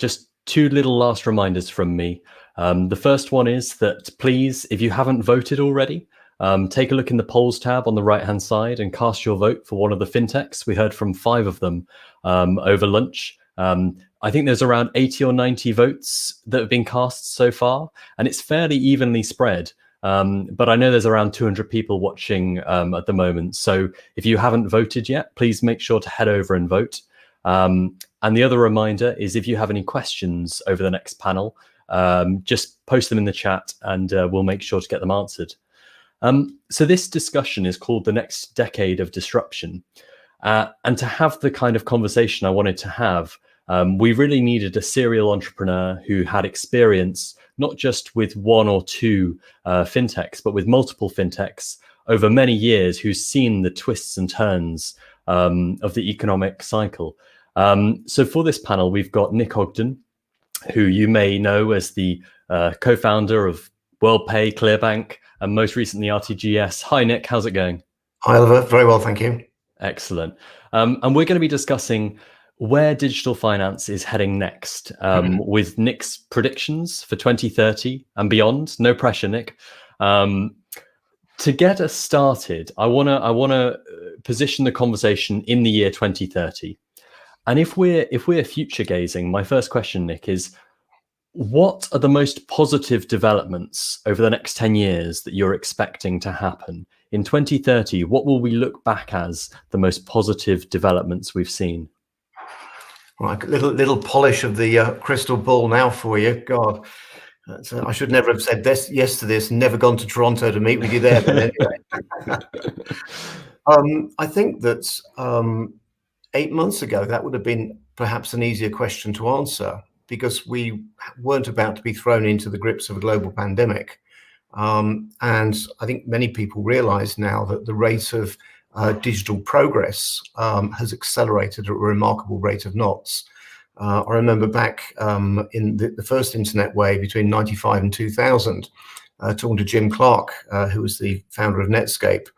Just two little last reminders from me. The first one is that please, if you haven't voted already, take a look in the polls tab on the right-hand side and cast your vote for one of the fintechs. We heard from 5 of them over lunch. I think there's around 80 or 90 votes that have been cast so far, and it's fairly evenly spread. But I know there's around 200 people watching at the moment. So if you haven't voted yet, please make sure to head over and vote. And the other reminder is if you have any questions over the next panel, just post them in the chat and we'll make sure to get them answered. So this discussion is called The Next Decade of Disruption. And to have the kind of conversation I wanted to have, we really needed a serial entrepreneur who had experience, not just with 1 or 2 fintechs, but with multiple fintechs over many years, who's seen the twists and turns of the economic cycle. So for this panel, we've got Nick Ogden, who you may know as the co-founder of WorldPay, ClearBank, and most recently RTGS. Hi, Nick. How's it going? Hi, Oliver. Very well, thank you. Excellent. And we're going to be discussing where digital finance is heading next, with Nick's predictions for 2030 and beyond. No pressure, Nick. To get us started, I wanna position the conversation in the year 2030. And if we're future gazing, my first question, Nick, is what are the most positive developments over the next 10 years that you're expecting to happen? In 2030, what will we look back as the most positive developments we've seen? Right, little polish of the crystal ball now for you. God, I should never have said yes to this. Never gone to Toronto to meet with you there. But anyway, I think that 8 months ago that would have been perhaps an easier question to answer, because we weren't about to be thrown into the grips of a global pandemic. And I think many people realize now that the rate of digital progress has accelerated at a remarkable rate of knots. I remember back in the first internet wave between 95 and 2000, talking to Jim Clark, who was the founder of Netscape,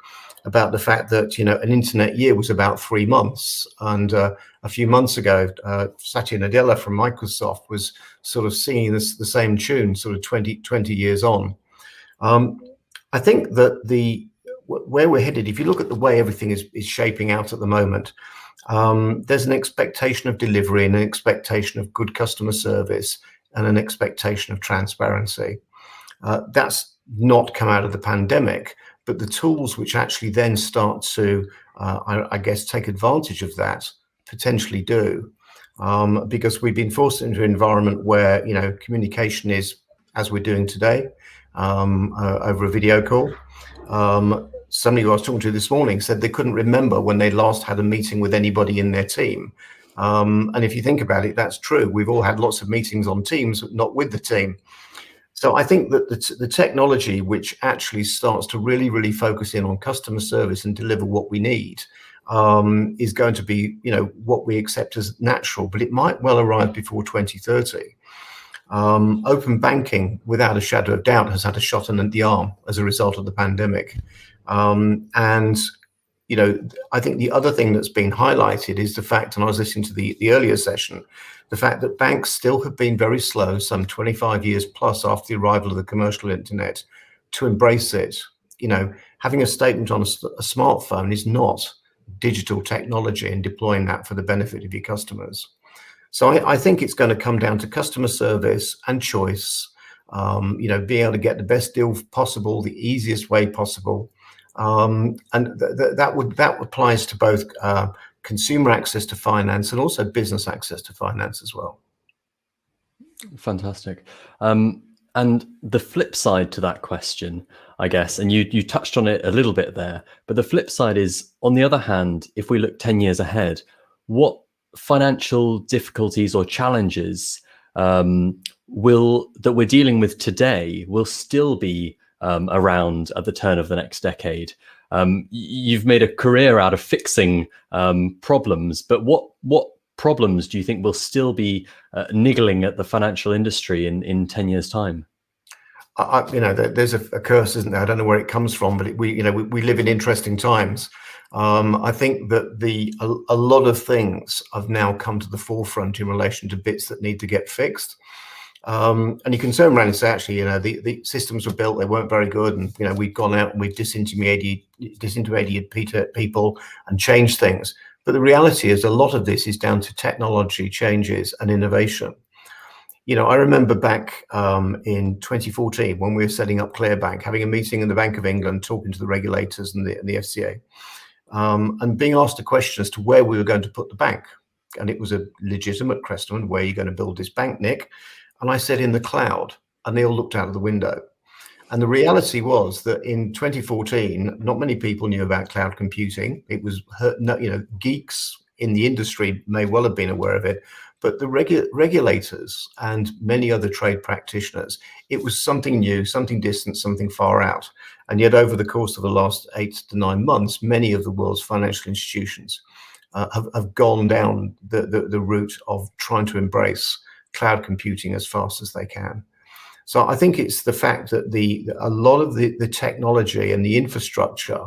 about the fact that, you know, an internet year was about 3 months. And a few months ago, Satya Nadella from Microsoft was sort of singing the same tune, sort of 20 years on. I think that where we're headed, if you look at the way everything is shaping out at the moment, there's an expectation of delivery and an expectation of good customer service and an expectation of transparency. That's not come out of the pandemic, but the tools which actually then start to, I guess, take advantage of that potentially do, because we've been forced into an environment where, you know, communication is, as we're doing today, over a video call. Somebody who I was talking to this morning said they couldn't remember when they last had a meeting with anybody in their team. And if you think about it, that's true. We've all had lots of meetings on Teams, but not with the team. So I think that the technology which actually starts to really focus in on customer service and deliver what we need is going to be, you know, what we accept as natural, but it might well arrive before 2030. Open banking, without a shadow of doubt, has had a shot in the arm as a result of the pandemic. And, you know, I think the other thing that's been highlighted is the fact, and I was listening to the earlier session, the fact that banks still have been very slow, some 25 years plus after the arrival of the commercial internet, to embrace it. You know, having a statement on a smartphone is not digital technology, and deploying that for the benefit of your customers. So I think it's going to come down to customer service and choice, you know, being able to get the best deal possible, the easiest way possible. And that applies to both consumer access to finance and also business access to finance as well. Fantastic. And the flip side to that question, I guess, and you touched on it a little bit there, but the flip side is, on the other hand, if we look 10 years ahead, what financial difficulties or challenges that we're dealing with today will still be around at the turn of the next decade? You've made a career out of fixing problems, but what problems do you think will still be niggling at the financial industry in 10 years' time? You know, there's a curse, isn't there? I don't know where it comes from, but we live in interesting times. I think that a lot of things have now come to the forefront in relation to bits that need to get fixed. And you can turn around and say, actually, the systems were built, they weren't very good, and we've gone out and we've disintermediated people and changed things. But the reality is, a lot of this is down to technology changes and innovation. I remember back in 2014 when we were setting up ClearBank, having a meeting in the Bank of England, talking to the regulators and the FCA, and being asked a question as to where we were going to put the bank. And it was a legitimate question: where are you going to build this bank, Nick? And I said, in the cloud. And they all looked out of the window. And the reality was that in 2014, not many people knew about cloud computing. It was, geeks in the industry may well have been aware of it, but the regulators and many other trade practitioners, it was something new, something distant, something far out. And yet over the course of the last 8 to 9 months, many of the world's financial institutions have gone down the route of trying to embrace cloud computing as fast as they can. So I think it's the fact that a lot of the technology and the infrastructure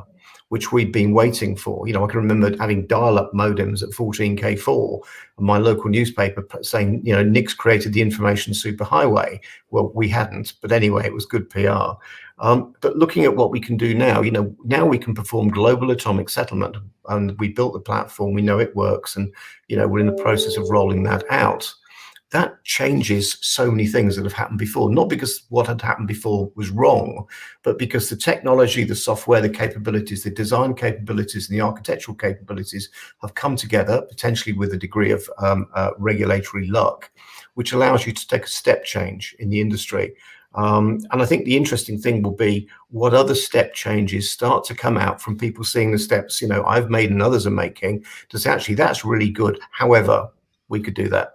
which we'd been waiting for. I can remember having dial-up modems at 14K4 and my local newspaper saying, Nick's created the information superhighway. Well, we hadn't, but anyway, it was good PR. But looking at what we can do now, now we can perform global atomic settlement, and we built the platform, we know it works, and, we're in the process of rolling that out. That changes so many things that have happened before, not because what had happened before was wrong, but because the technology, the software, the capabilities, the design capabilities, and the architectural capabilities have come together, potentially with a degree of regulatory luck, which allows you to take a step change in the industry. And I think the interesting thing will be what other step changes start to come out from people seeing the steps, I've made and others are making, to say, actually, that's really good. However, we could do that.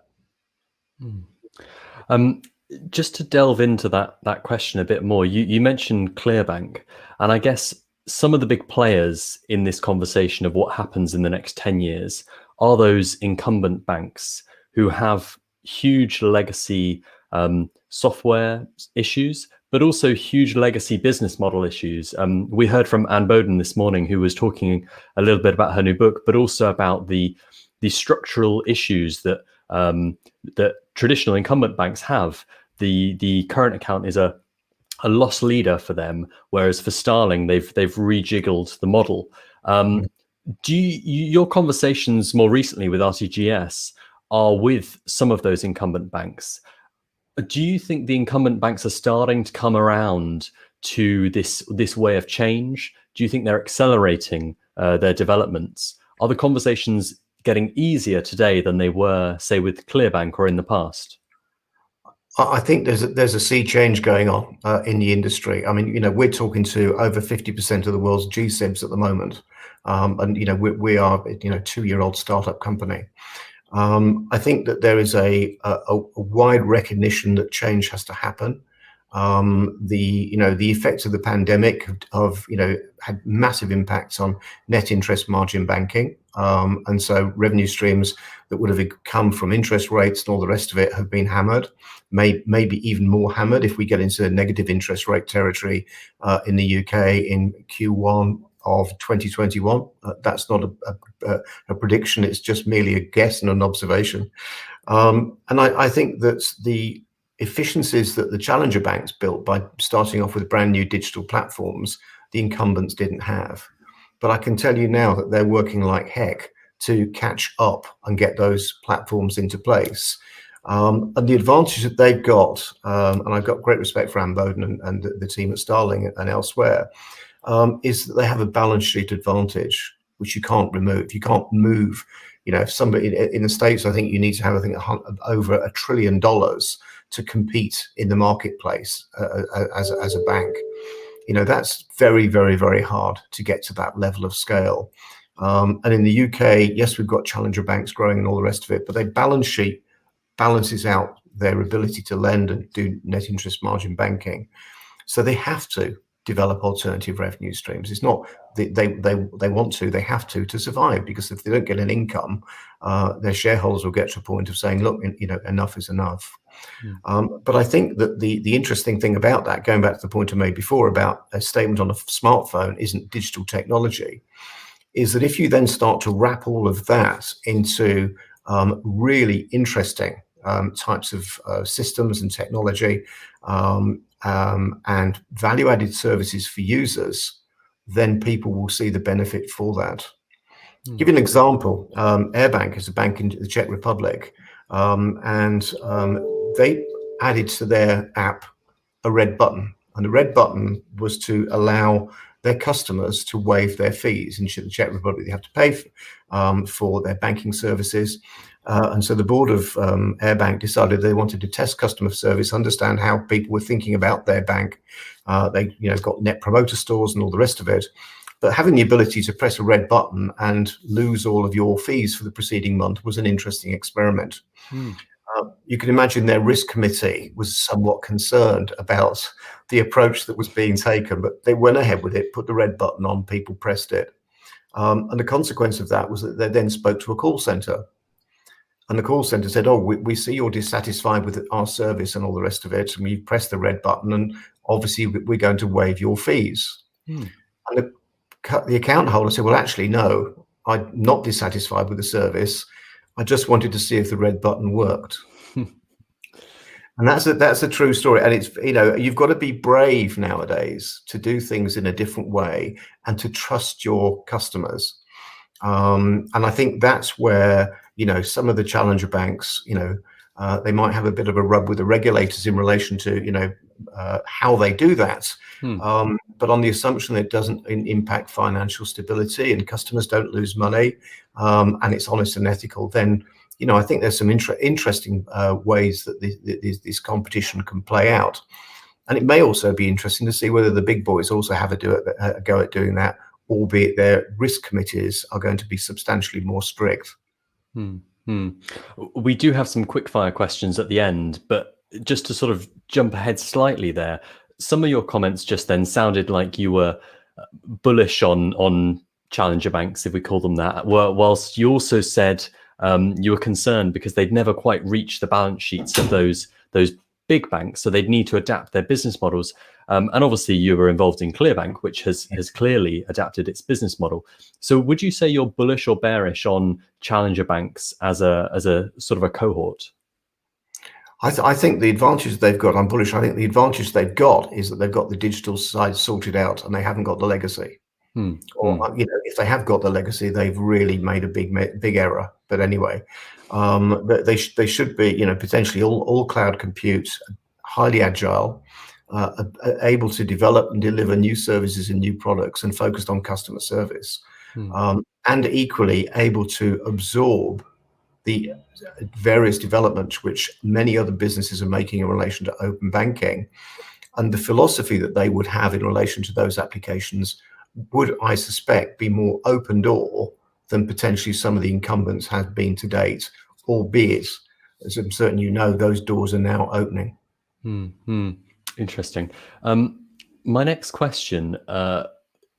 Just to delve into that question a bit more, you mentioned ClearBank, and I guess some of the big players in this conversation of what happens in the next 10 years are those incumbent banks who have huge legacy software issues, but also huge legacy business model issues. We heard from Anne Boden this morning, who was talking a little bit about her new book, but also about the structural issues that that traditional incumbent banks have. The current account is a loss leader for them, whereas for Starling they've rejiggled the model. Do your conversations more recently with RTGS are with some of those incumbent banks? Do you think the incumbent banks are starting to come around to this way of change? Do you think they're accelerating their developments? Are the conversations getting easier today than they were, say, with ClearBank or in the past? I think there's a sea change going on in the industry. I mean, we're talking to over 50% of the world's GSIBs at the moment, and we are a 2-year-old startup company. I think that there is a wide recognition that change has to happen. The effects of the pandemic have had massive impacts on net interest margin banking, and so revenue streams that would have come from interest rates and all the rest of it have been hammered, maybe even more hammered if we get into negative interest rate territory in the UK in Q1 of 2021. That's not a prediction, it's just merely a guess and an observation. And I think that the efficiencies that the challenger banks built by starting off with brand new digital platforms, the incumbents didn't have. But I can tell you now that they're working like heck to catch up and get those platforms into place. And the advantage that they've got, and I've got great respect for Anne Boden and the team at Starling and elsewhere, is that they have a balance sheet advantage, which you can't remove. You can't move. If somebody in the States, I think you need to have, over $1 trillion to compete in the marketplace as a bank. That's very, very, very hard to get to that level of scale. And in the UK, yes, we've got challenger banks growing and all the rest of it, but their balance sheet balances out their ability to lend and do net interest margin banking. So they have to develop alternative revenue streams. It's not they want to, they have to survive, because if they don't get an income, their shareholders will get to a point of saying, look, enough is enough. But I think that the interesting thing about that, going back to the point I made before about a statement on a smartphone isn't digital technology, is that if you then start to wrap all of that into really interesting types of systems and technology and value-added services for users, then people will see the benefit for that. Give you an example. Air Bank is a bank in the Czech Republic, and they added to their app a red button, and the red button was to allow their customers to waive their fees. In the Czech Republic, they have to pay for their banking services. And so the board of Air Bank decided they wanted to test customer service, understand how people were thinking about their bank. They got net promoter scores and all the rest of it. But having the ability to press a red button and lose all of your fees for the preceding month was an interesting experiment. You can imagine their risk committee was somewhat concerned about the approach that was being taken, but they went ahead with it, put the red button on, people pressed it. And the consequence of that was that they then spoke to a call center. And the call center said, oh, we see you're dissatisfied with our service and all the rest of it. And we've pressed the red button, and obviously we're going to waive your fees. And the account holder said, well, actually, no, I'm not dissatisfied with the service. I just wanted to see if the red button worked. And that's a true story. And it's, you've got to be brave nowadays to do things in a different way and to trust your customers. And I think that's where, some of the challenger banks, they might have a bit of a rub with the regulators in relation to, how they do that. But on the assumption that it doesn't impact financial stability and customers don't lose money, and it's honest and ethical, then, I think there's some interesting ways that this competition can play out. And it may also be interesting to see whether the big boys also have a go at doing that, albeit their risk committees are going to be substantially more strict. We do have some quickfire questions at the end, but just to sort of jump ahead slightly there, some of your comments just then sounded like you were bullish on challenger banks, if we call them that, whilst you also said you were concerned because they'd never quite reached the balance sheets of those big banks, so they'd need to adapt their business models. And obviously you were involved in Clearbank, which has clearly adapted its business model. So would you say you're bullish or bearish on challenger banks as a sort of a cohort? I think the advantage they've got, I'm bullish. I think the advantage they've got is that they've got the digital side sorted out and they haven't got the legacy. Or if they have got the legacy, they've really made a big error. But anyway, they should be, potentially all cloud compute, highly agile, able to develop and deliver new services and new products, and focused on customer service, and equally able to absorb the various developments which many other businesses are making in relation to open banking, and the philosophy that they would have in relation to those applications would, I suspect, be more open door than potentially some of the incumbents have been to date, albeit, as I'm certain those doors are now opening. Interesting. My next question,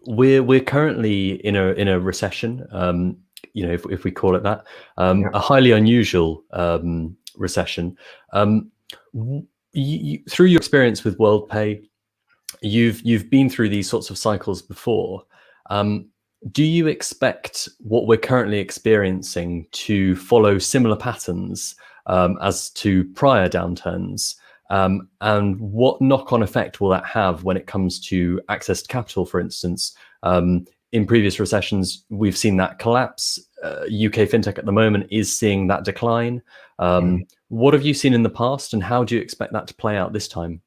we're currently in a recession, if we call it that, a highly unusual recession. Through your experience with WorldPay, you've been through these sorts of cycles before. Do you expect what we're currently experiencing to follow similar patterns as to prior downturns? And what knock-on effect will that have when it comes to access to capital, for instance? In previous recessions, we've seen that collapse. UK fintech at the moment is seeing that decline. What have you seen in the past, and how do you expect that to play out this time?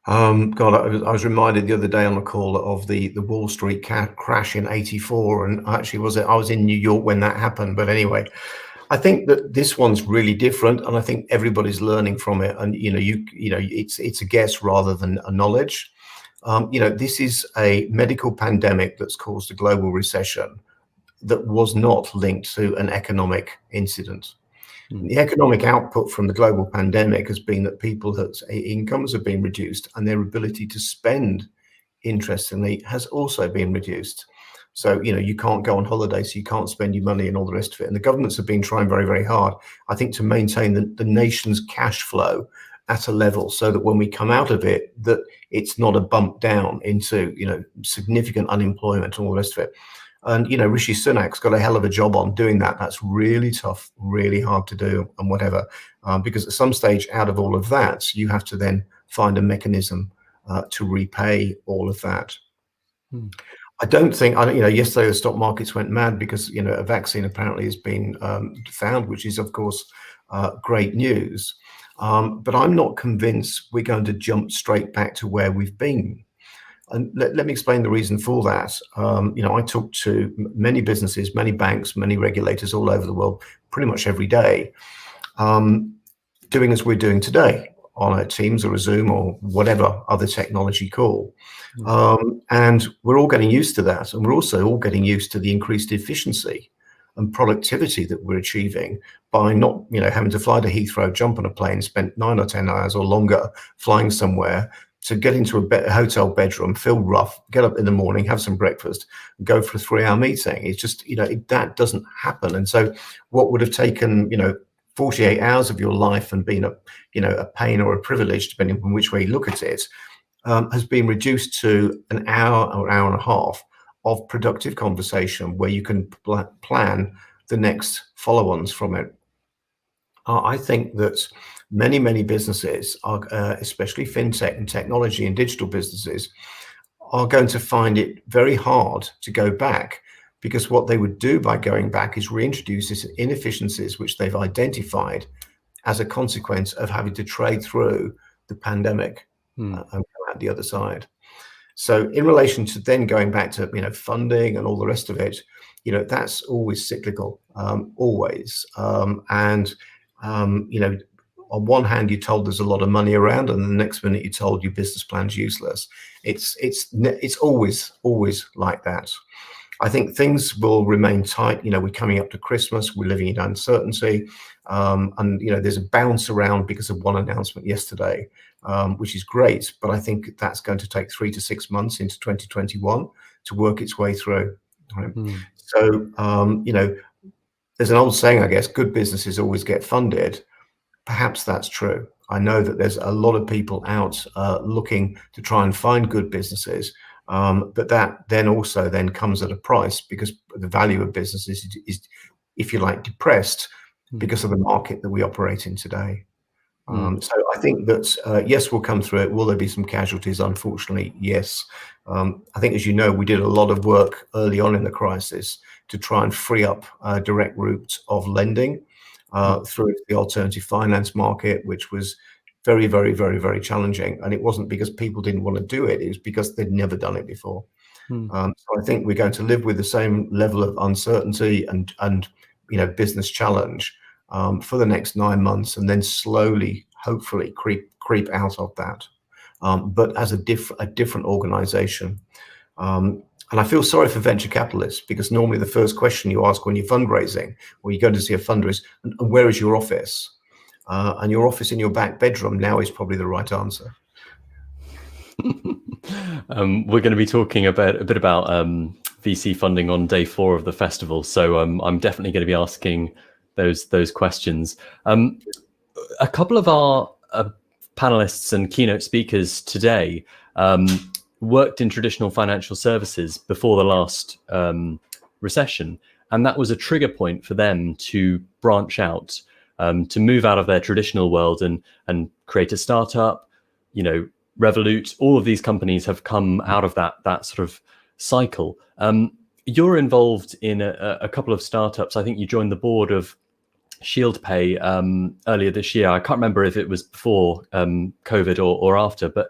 God, I was reminded the other day on the call of the Wall Street crash in ’84, and actually I was in New York when that happened. But anyway, I think that this one's really different, and I think everybody's learning from it. And it's a guess rather than a knowledge. This is a medical pandemic that's caused a global recession that was not linked to an economic incident. The economic output from the global pandemic has been that people's incomes have been reduced, and their ability to spend, interestingly, has also been reduced. So, you can't go on holiday, so you can't spend your money and all the rest of it. And the governments have been trying very, very hard, I think, to maintain the nation's cash flow at a level so that when we come out of it, that it's not a bump down into, significant unemployment and all the rest of it. And, Rishi Sunak's got a hell of a job on doing that. That's really tough, really hard to do and whatever, because at some stage out of all of that, you have to then find a mechanism to repay all of that. I don't think, yesterday the stock markets went mad because, a vaccine apparently has been found, which is, of course, great news. But I'm not convinced we're going to jump straight back to where we've been. And let me explain the reason for that. I talk to many businesses, many banks, many regulators all over the world, pretty much every day, doing as we're doing today on a Teams or a Zoom or whatever other technology call. And we're all getting used to that. And we're also all getting used to the increased efficiency and productivity that we're achieving by not, having to fly to Heathrow, jump on a plane, spend 9 or 10 hours or longer flying somewhere, to get into a hotel bedroom, feel rough, get up in the morning, have some breakfast, and go for a 3-hour meeting. It's just, that doesn't happen. And so what would have taken, 48 hours of your life and been a pain or a privilege, depending on which way you look at it, has been reduced to an hour or hour and a half of productive conversation where you can plan the next follow-ons from it. I think that many businesses are, especially fintech and technology and digital businesses, are going to find it very hard to go back, because what they would do by going back is reintroduce these inefficiencies which they've identified as a consequence of having to trade through the pandemic and come out the other side. So in relation to then going back to funding and all the rest of it, that's always cyclical, always. On one hand, you're told there's a lot of money around, and the next minute you're told your business plan's useless. It's always like that. I think things will remain tight. We're coming up to Christmas. We're living in uncertainty, and there's a bounce around because of one announcement yesterday, which is great. But I think that's going to take 3 to 6 months into 2021 to work its way through. Right? So there's an old saying, I guess, good businesses always get funded. Perhaps that's true. I know that there's a lot of people out looking to try and find good businesses, but that then also comes at a price, because the value of businesses is, if you like, depressed because of the market that we operate in today. So I think that, yes, we'll come through it. Will there be some casualties? Unfortunately, yes. I think, as you know, we did a lot of work early on in the crisis to try and free up direct routes of lending through the alternative finance market, which was very, very, very, very challenging. And it wasn't because people didn't want to do it. It was because they'd never done it before. So I think we're going to live with the same level of uncertainty and business challenge for the next 9 months, and then slowly, hopefully, creep out of that, but as a different organization. And I feel sorry for venture capitalists, because normally the first question you ask when you're fundraising or you go to see a funder is, and where is your office? And your office in your back bedroom now is probably the right answer. We're going to be talking a bit about VC funding on day 4 of the festival, so I'm definitely going to be asking those questions. A couple of our panelists and keynote speakers today worked in traditional financial services before the last recession, and that was a trigger point for them to branch out, to move out of their traditional world and create a startup. Revolut, all of these companies have come out of that sort of cycle. You're involved in a couple of startups. I think you joined the board of ShieldPay earlier this year. I can't remember if it was before COVID or after, but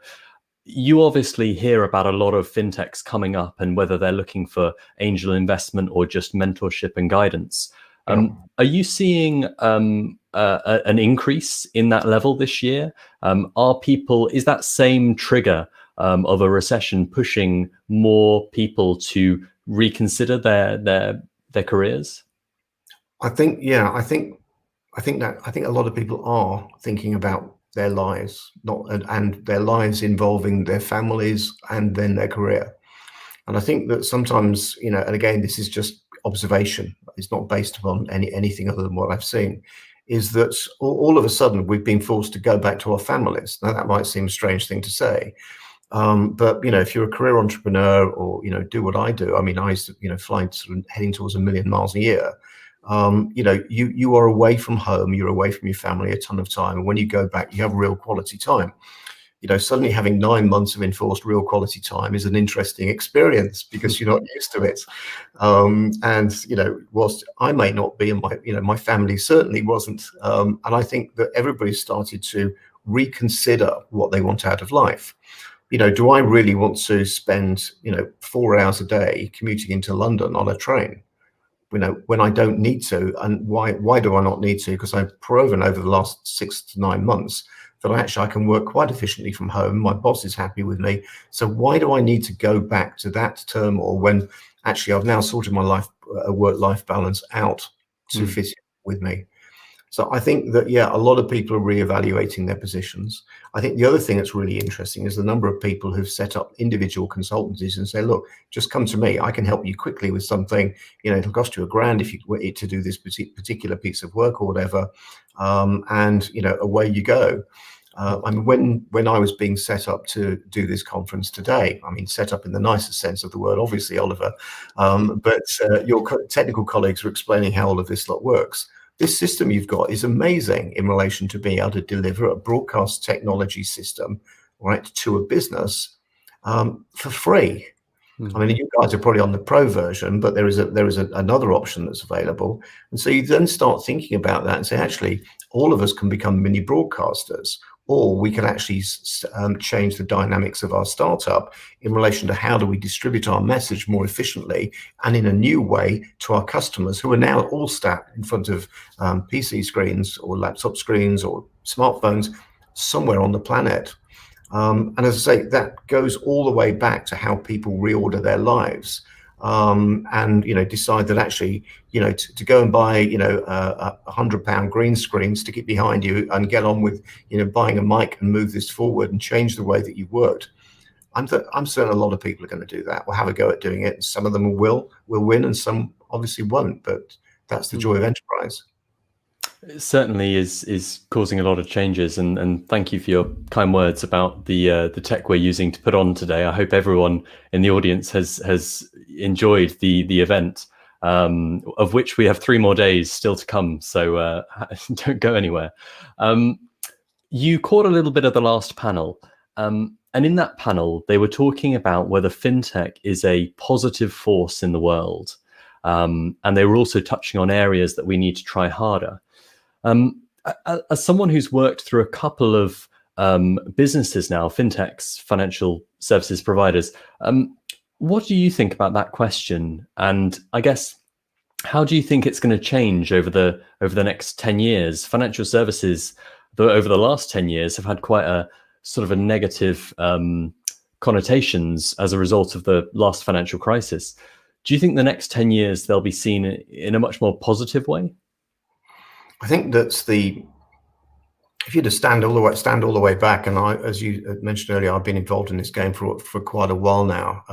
you obviously hear about a lot of fintechs coming up, and whether they're looking for angel investment or just mentorship and guidance. Are you seeing an increase in that level this year? Is that same trigger of a recession pushing more people to reconsider their careers? I think a lot of people are thinking about their lives, and their lives involving their families and then their career. And I think that sometimes, and again, this is just observation, it's not based upon anything other than what I've seen, is that all of a sudden we've been forced to go back to our families. Now, that might seem a strange thing to say, But if you're a career entrepreneur, or do what I do. I mean, I used to fly sort of heading towards 1 million miles a year. You are away from home, you're away from your family a ton of time, and when you go back, you have real quality time. Suddenly having 9 months of enforced real quality time is an interesting experience, because you're not used to it. And whilst I may not be, and my family certainly wasn't, and I think that everybody started to reconsider what they want out of life. Do I really want to spend 4 hours a day commuting into London on a train? When I don't need to. And why do I not need to? Because I've proven over the last 6 to 9 months that I can work quite efficiently from home. My boss is happy with me. So why do I need to go back to that turmoil when actually I've now sorted my work-life balance out to fit in with me? So I think that, yeah, a lot of people are reevaluating their positions. I think the other thing that's really interesting is the number of people who've set up individual consultancies and say, look, just come to me. I can help you quickly with something. It'll cost you $1,000 if you were to do this particular piece of work or whatever. And away you go. I mean, when I was being set up to do this conference today, I mean, set up in the nicest sense of the word, obviously, Oliver, but your technical colleagues were explaining how all of this lot works. This system you've got is amazing in relation to being able to deliver a broadcast technology system, right, to a business for free. I mean, you guys are probably on the pro version, but there is another option that's available. And so you then start thinking about that and say, actually, all of us can become mini broadcasters, or we can actually change the dynamics of our startup in relation to how do we distribute our message more efficiently and in a new way to our customers, who are now all sat in front of PC screens or laptop screens or smartphones somewhere on the planet. And as I say, that goes all the way back to how people reorder their lives, and decide that actually to go and buy £100 green screen, stick it behind you, and get on with buying a mic and move this forward and change the way that you've worked. I'm certain a lot of people are going to do that. We'll have a go at doing it. Some of them will win, and some obviously won't. But that's the joy of enterprise. It certainly is causing a lot of changes, and thank you for your kind words about the tech we're using to put on today. I hope everyone in the audience has enjoyed the event, of which we have 3 more days still to come. So don't go anywhere. You caught a little bit of the last panel, and in that panel they were talking about whether fintech is a positive force in the world, and they were also touching on areas that we need to try harder. As someone who's worked through a couple of businesses now, fintechs, financial services providers, what do you think about that question? And I guess, how do you think it's going to change over the next 10 years? Financial services, though, over the last 10 years have had quite a sort of a negative connotations as a result of the last financial crisis. Do you think the next 10 years they'll be seen in a much more positive way? I think that's if you just stand all the way back, and as you mentioned earlier, I've been involved in this game for quite a while now.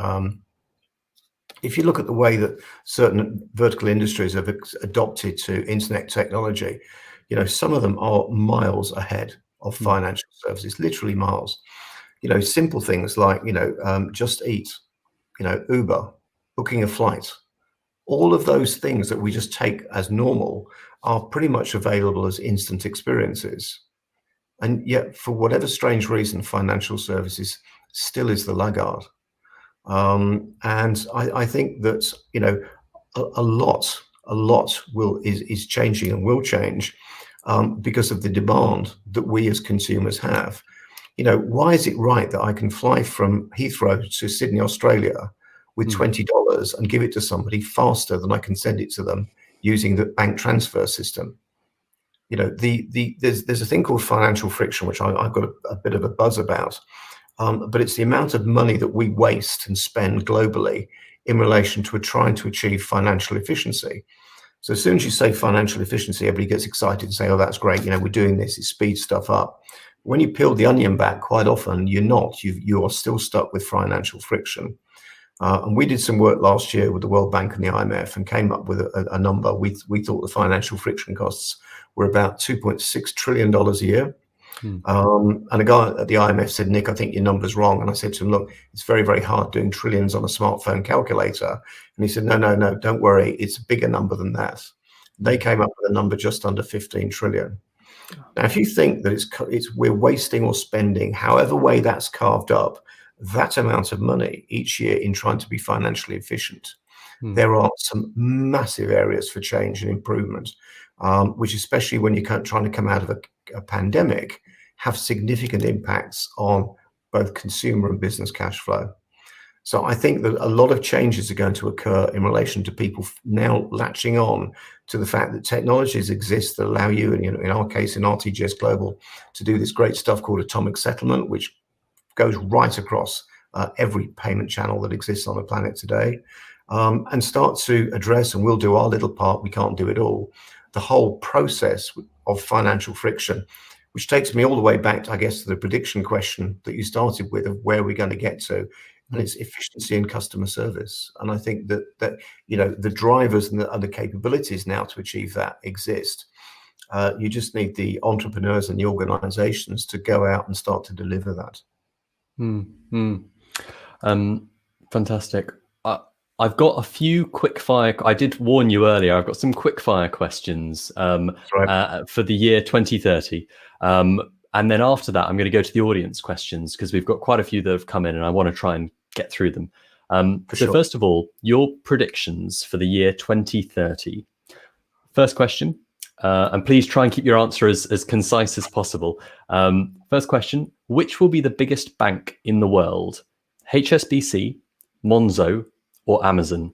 If you look at the way that certain vertical industries have adopted to internet technology, some of them are miles ahead of financial services, literally miles. Simple things like Just Eat, Uber, booking a flight. All of those things that we just take as normal are pretty much available as instant experiences. And yet, for whatever strange reason, financial services still is the laggard. And I think that, a lot is changing and will change because of the demand that we as consumers have. Why is it right that I can fly from Heathrow to Sydney, Australia with $20 and give it to somebody faster than I can send it to them using the bank transfer system? There's a thing called financial friction, which I've got a bit of a buzz about, but it's the amount of money that we waste and spend globally in relation to trying to achieve financial efficiency. So as soon as you say financial efficiency, everybody gets excited and say, oh, that's great, we're doing this, it speeds stuff up. When you peel the onion back, quite often you're not. You are still stuck with financial friction. And we did some work last year with the World Bank and the IMF and came up with a number. We thought the financial friction costs were about $2.6 trillion a year. Hmm. And a guy at the IMF said, Nick, I think your number's wrong. And I said to him, look, it's very, very hard doing trillions on a smartphone calculator. And he said, no, don't worry. It's a bigger number than that. They came up with a number just under 15 trillion. Now, if you think that we're wasting or spending, however way that's carved up, that amount of money each year in trying to be financially efficient, there are some massive areas for change and improvement, which, especially when you're trying to come out of a pandemic, have significant impacts on both consumer and business cash flow. So I think that a lot of changes are going to occur in relation to people now latching on to the fact that technologies exist that allow you, and in our case, in RTGS Global, to do this great stuff called atomic settlement, which goes right across every payment channel that exists on the planet today, and start to address, and we'll do our little part, we can't do it all, the whole process of financial friction, which takes me all the way back, I guess, to the prediction question that you started with of where we're going to get to, and it's efficiency and customer service. And I think that the drivers and the capabilities now to achieve that exist. You just need the entrepreneurs and the organizations to go out and start to deliver that. Fantastic. I've got a few quick fire. I did warn you earlier. I've got some quick fire questions for the year 2030. And then after that, I'm going to go to the audience questions because we've got quite a few that have come in and I want to try and get through them. So first of all, your predictions for the year 2030. First question, and please try and keep your answer as concise as possible. First question, which will be the biggest bank in the world? HSBC, Monzo, or Amazon?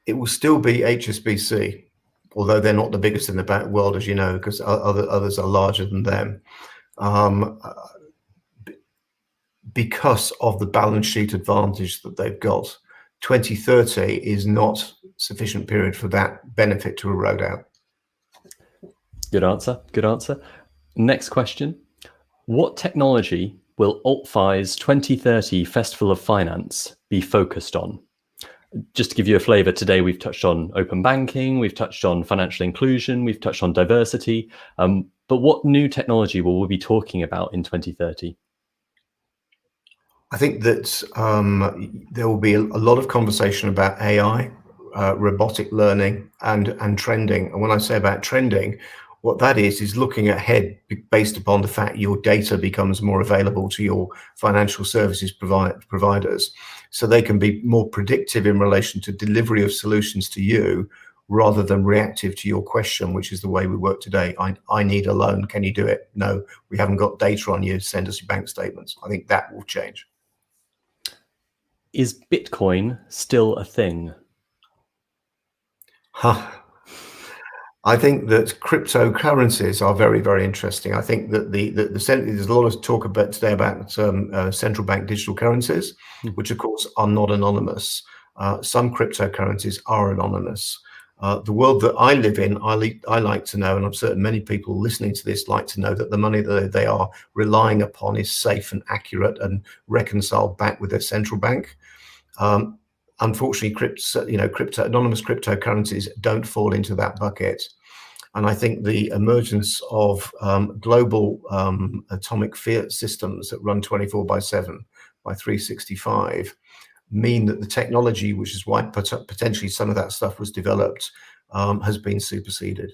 It will still be HSBC, although they're not the biggest in the world, as you know, because others are larger than them. Because of the balance sheet advantage that they've got, 2030 is not sufficient period for that benefit to erode out. Good answer. Good answer. Next question. What technology will AltFi's 2030 Festival of Finance be focused on? Just to give you a flavor, today we've touched on open banking, we've touched on financial inclusion, we've touched on diversity. But what new technology will we be talking about in 2030? I think that there will be a lot of conversation about AI, robotic learning, and trending. And when I say about trending, what that is looking ahead based upon the fact your data becomes more available to your financial services providers, so they can be more predictive in relation to delivery of solutions to you rather than reactive to your question, which is the way we work today. I need a loan. Can you do it? No, we haven't got data on you. Send us your bank statements. I think that will change. Is Bitcoin still a thing? I think that cryptocurrencies are very, very interesting. I think that there's a lot of talk about today about central bank digital currencies, which of course are not anonymous. Some cryptocurrencies are anonymous. The world that I live in, I like to know, and I'm certain many people listening to this like to know, that the money that they are relying upon is safe and accurate and reconciled back with their central bank. Unfortunately, anonymous cryptocurrencies don't fall into that bucket. And I think the emergence of global atomic fiat systems that run 24/7 by 365 mean that the technology, which is why potentially some of that stuff was developed, has been superseded.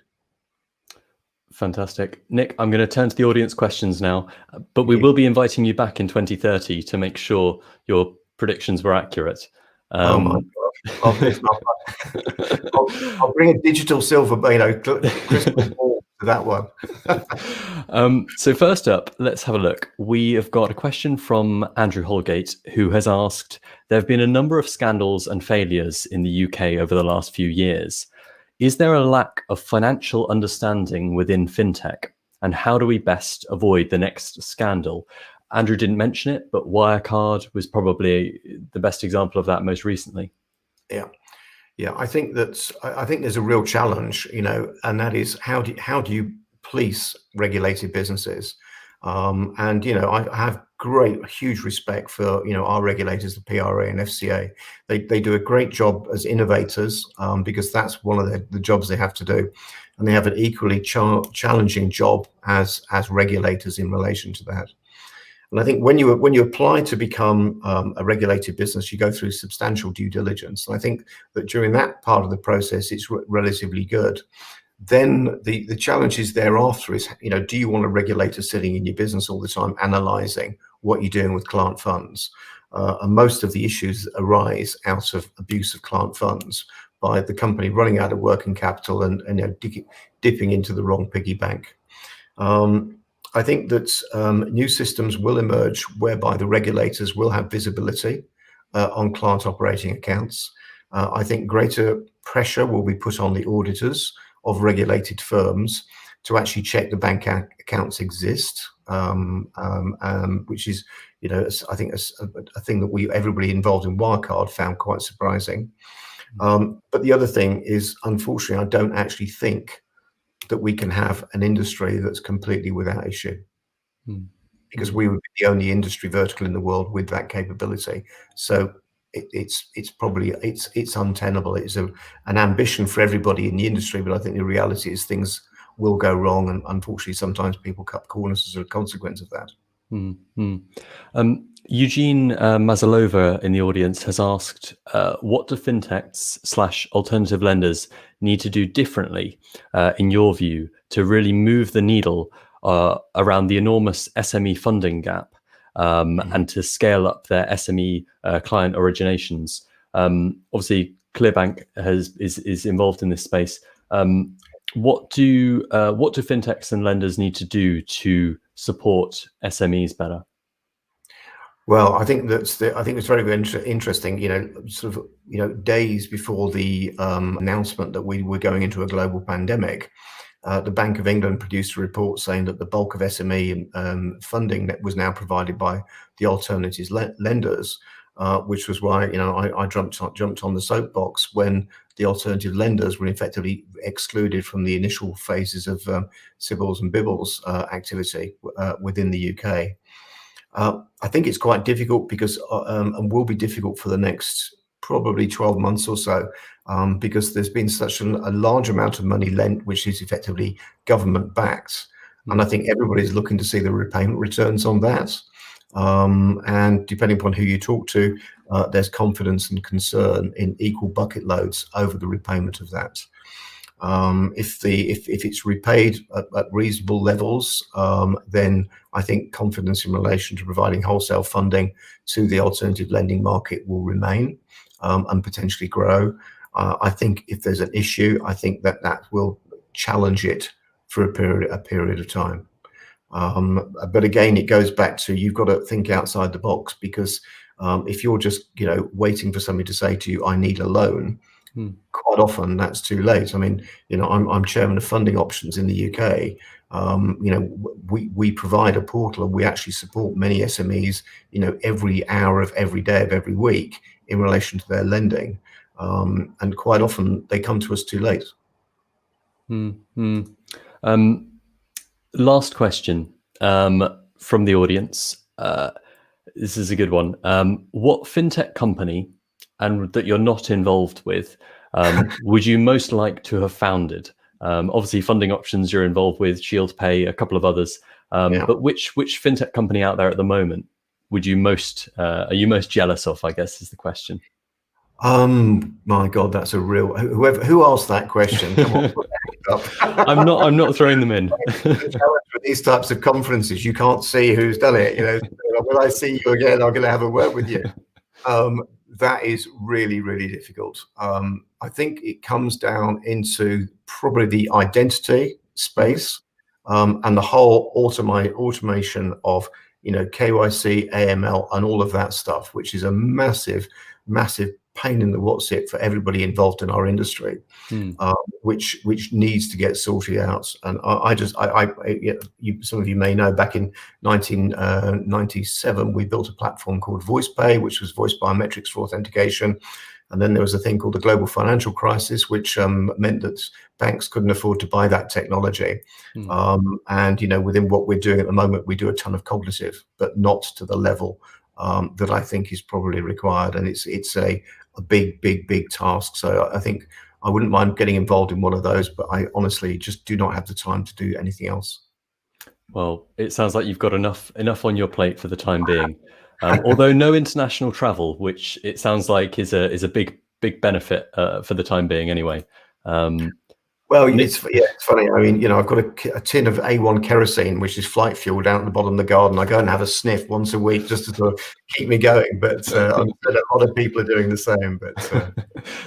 Fantastic. Nick, I'm going to turn to the audience questions now, but we will be inviting you back in 2030 to make sure your predictions were accurate. Oh my God. I'll bring a digital silver, crystal ball to that one. So first up, let's have a look. We have got a question from Andrew Holgate, who has asked, there have been a number of scandals and failures in the UK over the last few years. Is there a lack of financial understanding within fintech? And how do we best avoid the next scandal? Andrew didn't mention it, but Wirecard was probably the best example of that most recently. Yeah. I think there's a real challenge, and that is how do you police regulated businesses? I have huge respect for our regulators, the PRA and FCA. They do a great job as innovators, because that's one of the jobs they have to do. and they have an equally challenging job as regulators in relation to that. And I think when you apply to become a regulated business, you go through substantial due diligence. And I think that during that part of the process, it's relatively good. Then the challenges thereafter is, do you want a regulator sitting in your business all the time, analysing what you're doing with client funds? And most of the issues arise out of abuse of client funds by the company running out of working capital and dipping into the wrong piggy bank. I think that new systems will emerge whereby the regulators will have visibility on client operating accounts. I think greater pressure will be put on the auditors of regulated firms to actually check the bank accounts exist, which is, I think a thing that everybody involved in Wirecard found quite surprising. But the other thing is, unfortunately, I don't actually think that we can have an industry that's completely without issue, because we would be the only industry vertical in the world with that capability. So it's probably untenable. It's an ambition for everybody in the industry, but I think the reality is things will go wrong, and unfortunately sometimes people cut corners as a consequence of that. Eugene Mazalova in the audience has asked, what do fintechs / alternative lenders need to do differently, in your view, to really move the needle around the enormous SME funding gap, and to scale up their SME client originations? Obviously, Clearbank is involved in this space. What do fintechs and lenders need to do to support SMEs better? Well, I think it's very, very interesting. Days before the announcement that we were going into a global pandemic, the Bank of England produced a report saying that the bulk of SME funding that was now provided by the alternatives lenders, which was why I jumped on the soapbox when the alternative lenders were effectively excluded from the initial phases of Sybil's and Bibbles activity within the UK. I think it's quite difficult because and will be difficult for the next probably 12 months or so, because there's been such a large amount of money lent, which is effectively government backed. And I think everybody's looking to see the repayment returns on that. And depending upon who you talk to, there's confidence and concern in equal bucket loads over the repayment of that. If it's repaid at reasonable levels, then I think confidence in relation to providing wholesale funding to the alternative lending market will remain and potentially grow. I think if there's an issue, I think that will challenge it for a period of time. But again, it goes back to, you've got to think outside the box, because if you're just waiting for somebody to say to you, I need a loan, quite often that's too late. I mean, I'm chairman of Funding Options in the UK. We provide a portal, and we actually support many SMEs, every hour of every day of every week in relation to their lending. And quite often they come to us too late. Last question from the audience. This is a good one. What fintech company, and that you're not involved with, would you most like to have founded? Obviously, Funding Options you're involved with, Shield Pay, a couple of others. But which fintech company out there at the moment would you are you most jealous of, I guess, is the question. My God, that's a real, who asked that question? Come on, put that up. I'm not throwing them in. With these types of conferences, you can't see who's done it. When I see you again, I'm going to have a word with you. That is really, really difficult. I think it comes down into probably the identity space, and the whole automation of KYC, AML, and all of that stuff, which is a massive, massive pain in the what's-it for everybody involved in our industry, which needs to get sorted out. And some of you may know, back in 1997, we built a platform called VoicePay, which was voice biometrics for authentication. And then there was a thing called the global financial crisis, which meant that banks couldn't afford to buy that technology. And within what we're doing at the moment, we do a ton of cognitive, but not to the level that I think is probably required. And it's a big task. So I think I wouldn't mind getting involved in one of those, but I honestly just do not have the time to do anything else. Well, it sounds like you've got enough on your plate for the time being. Although no international travel, which it sounds like is a big benefit for the time being anyway. Well, it's funny. I mean, I've got a tin of A1 kerosene, which is flight fuel, down at the bottom of the garden. I go and have a sniff once a week just to sort of keep me going. But I'm sure a lot of people are doing the same. But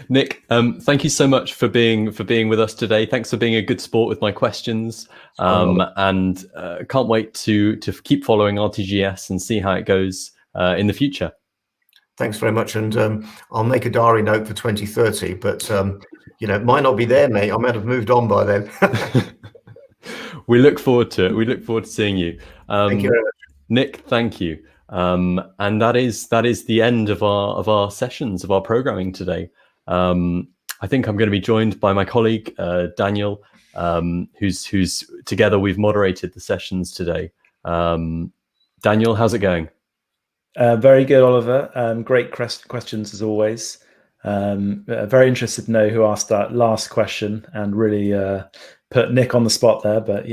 Nick, thank you so much for being with us today. Thanks for being a good sport with my questions, and can't wait to keep following RTGS and see how it goes in the future. Thanks very much, and I'll make a diary note for 2030. But it might not be there, mate. I might have moved on by then. We look forward to it. We look forward to seeing you. Thank you very much. Nick, thank you. And that is the end of our sessions, of our programming today. I think I'm going to be joined by my colleague Daniel, who's together we've moderated the sessions today. Daniel, how's it going? Very good, Oliver. Great questions as always. Very interested to know who asked that last question, and really put Nick on the spot there. But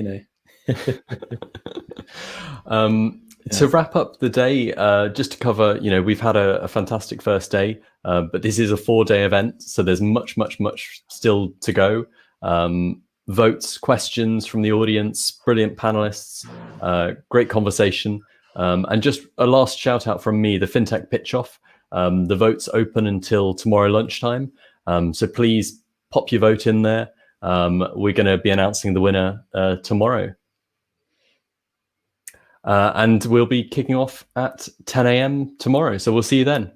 to wrap up the day, just to cover, we've had a fantastic first day, but this is a 4-day event, so there's much still to go. Votes, questions from the audience, brilliant panelists, great conversation. And just a last shout out from me, the FinTech Pitch Off. The votes open until tomorrow lunchtime. So please pop your vote in there. We're going to be announcing the winner tomorrow. And we'll be kicking off at 10 a.m. tomorrow. So we'll see you then.